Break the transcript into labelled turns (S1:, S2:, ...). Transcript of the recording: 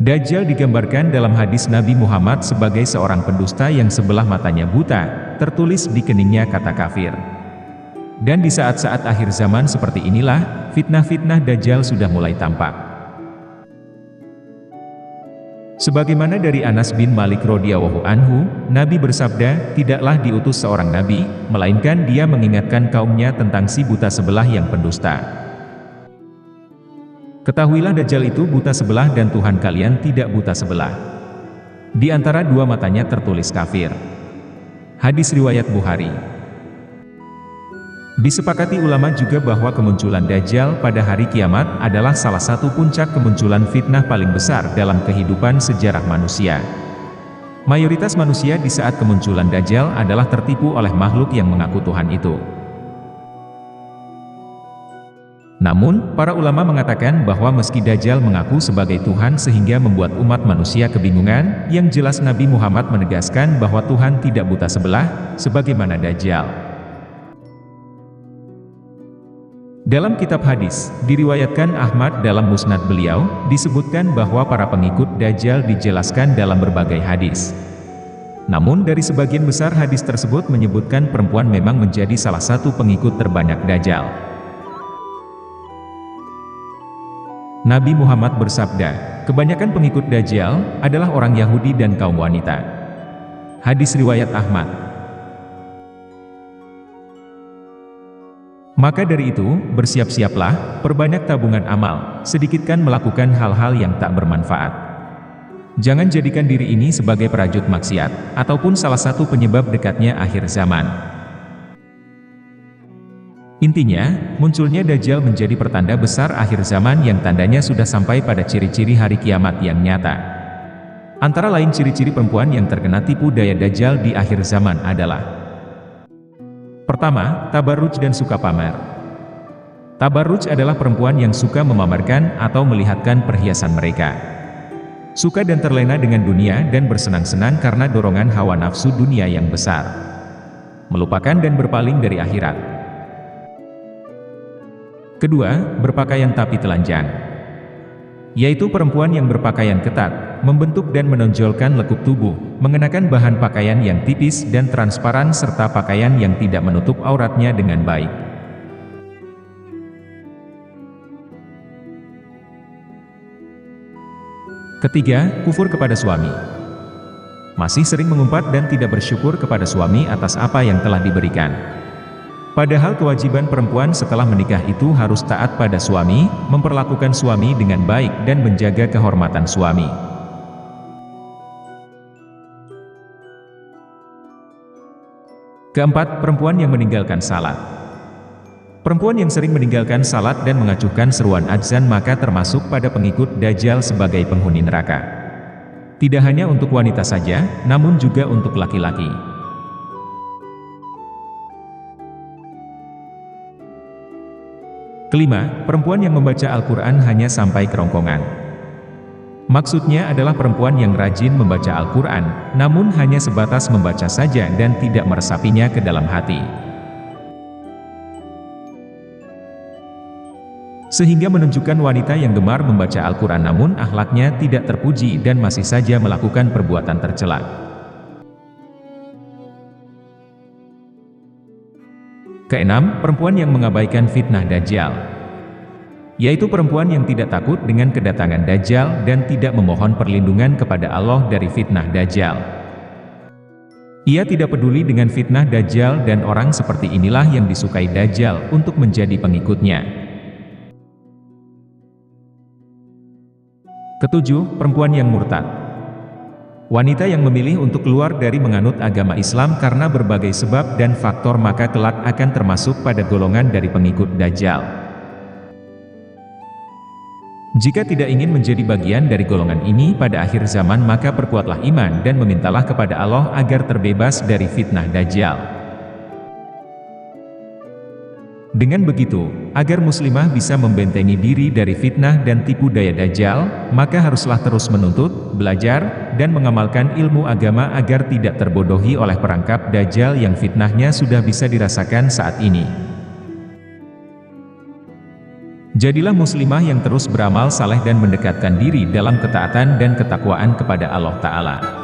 S1: Dajjal digambarkan dalam hadis Nabi Muhammad sebagai seorang pendusta yang sebelah matanya buta, tertulis di keningnya kata kafir. Dan di saat-saat akhir zaman seperti inilah, fitnah-fitnah Dajjal sudah mulai tampak. Sebagaimana dari Anas bin Malik radhiyallahu anhu, Nabi bersabda, tidaklah diutus seorang Nabi, melainkan dia mengingatkan kaumnya tentang si buta sebelah yang pendusta. Ketahuilah Dajjal itu buta sebelah dan Tuhan kalian tidak buta sebelah. Di antara dua matanya tertulis kafir. Hadis riwayat Bukhari. Disepakati ulama juga bahwa kemunculan Dajjal pada hari kiamat adalah salah satu puncak kemunculan fitnah paling besar dalam kehidupan sejarah manusia. Mayoritas manusia di saat kemunculan Dajjal adalah tertipu oleh makhluk yang mengaku Tuhan itu. Namun, para ulama mengatakan bahwa meski Dajjal mengaku sebagai Tuhan sehingga membuat umat manusia kebingungan, yang jelas Nabi Muhammad menegaskan bahwa Tuhan tidak buta sebelah, sebagaimana Dajjal. Dalam kitab hadis, diriwayatkan Ahmad dalam musnad beliau, disebutkan bahwa para pengikut Dajjal dijelaskan dalam berbagai hadis. Namun dari sebagian besar hadis tersebut menyebutkan perempuan memang menjadi salah satu pengikut terbanyak Dajjal. Nabi Muhammad bersabda, kebanyakan pengikut Dajjal adalah orang Yahudi dan kaum wanita. Hadis riwayat Ahmad. Maka dari itu, bersiap-siaplah, perbanyak tabungan amal, sedikitkan melakukan hal-hal yang tak bermanfaat. Jangan jadikan diri ini sebagai perajut maksiat, ataupun salah satu penyebab dekatnya akhir zaman. Intinya, munculnya Dajjal menjadi pertanda besar akhir zaman yang tandanya sudah sampai pada ciri-ciri hari kiamat yang nyata. Antara lain ciri-ciri perempuan yang terkena tipu daya Dajjal di akhir zaman adalah: pertama, tabarruj dan suka pamer. Tabarruj adalah perempuan yang suka memamerkan atau melihatkan perhiasan mereka. Suka dan terlena dengan dunia dan bersenang-senang karena dorongan hawa nafsu dunia yang besar. Melupakan dan berpaling dari akhirat. Kedua, berpakaian tapi telanjang. Yaitu perempuan yang berpakaian ketat, membentuk dan menonjolkan lekuk tubuh, mengenakan bahan pakaian yang tipis dan transparan serta pakaian yang tidak menutup auratnya dengan baik. Ketiga, kufur kepada suami. Masih sering mengumpat dan tidak bersyukur kepada suami atas apa yang telah diberikan. Padahal kewajiban perempuan setelah menikah itu harus taat pada suami, memperlakukan suami dengan baik dan menjaga kehormatan suami. Keempat, perempuan yang meninggalkan salat. Perempuan yang sering meninggalkan salat dan mengacuhkan seruan adzan maka termasuk pada pengikut Dajjal sebagai penghuni neraka. Tidak hanya untuk wanita saja, namun juga untuk laki-laki. Kelima, perempuan yang membaca Al-Quran hanya sampai kerongkongan. Maksudnya adalah perempuan yang rajin membaca Al-Quran, namun hanya sebatas membaca saja dan tidak meresapinya ke dalam hati. Sehingga menunjukkan wanita yang gemar membaca Al-Quran namun akhlaknya tidak terpuji dan masih saja melakukan perbuatan tercela. Keenam, perempuan yang mengabaikan fitnah Dajjal. Yaitu perempuan yang tidak takut dengan kedatangan Dajjal dan tidak memohon perlindungan kepada Allah dari fitnah Dajjal. Ia tidak peduli dengan fitnah Dajjal dan orang seperti inilah yang disukai Dajjal untuk menjadi pengikutnya. Ketujuh, perempuan yang murtad. Wanita yang memilih untuk keluar dari menganut agama Islam karena berbagai sebab dan faktor maka kelak akan termasuk pada golongan dari pengikut Dajjal. Jika tidak ingin menjadi bagian dari golongan ini pada akhir zaman maka perkuatlah iman dan memintalah kepada Allah agar terbebas dari fitnah Dajjal. Dengan begitu, agar muslimah bisa membentengi diri dari fitnah dan tipu daya Dajjal, maka haruslah terus menuntut, belajar, dan mengamalkan ilmu agama agar tidak terbodohi oleh perangkap Dajjal yang fitnahnya sudah bisa dirasakan saat ini. Jadilah muslimah yang terus beramal saleh dan mendekatkan diri dalam ketaatan dan ketakwaan kepada Allah Ta'ala.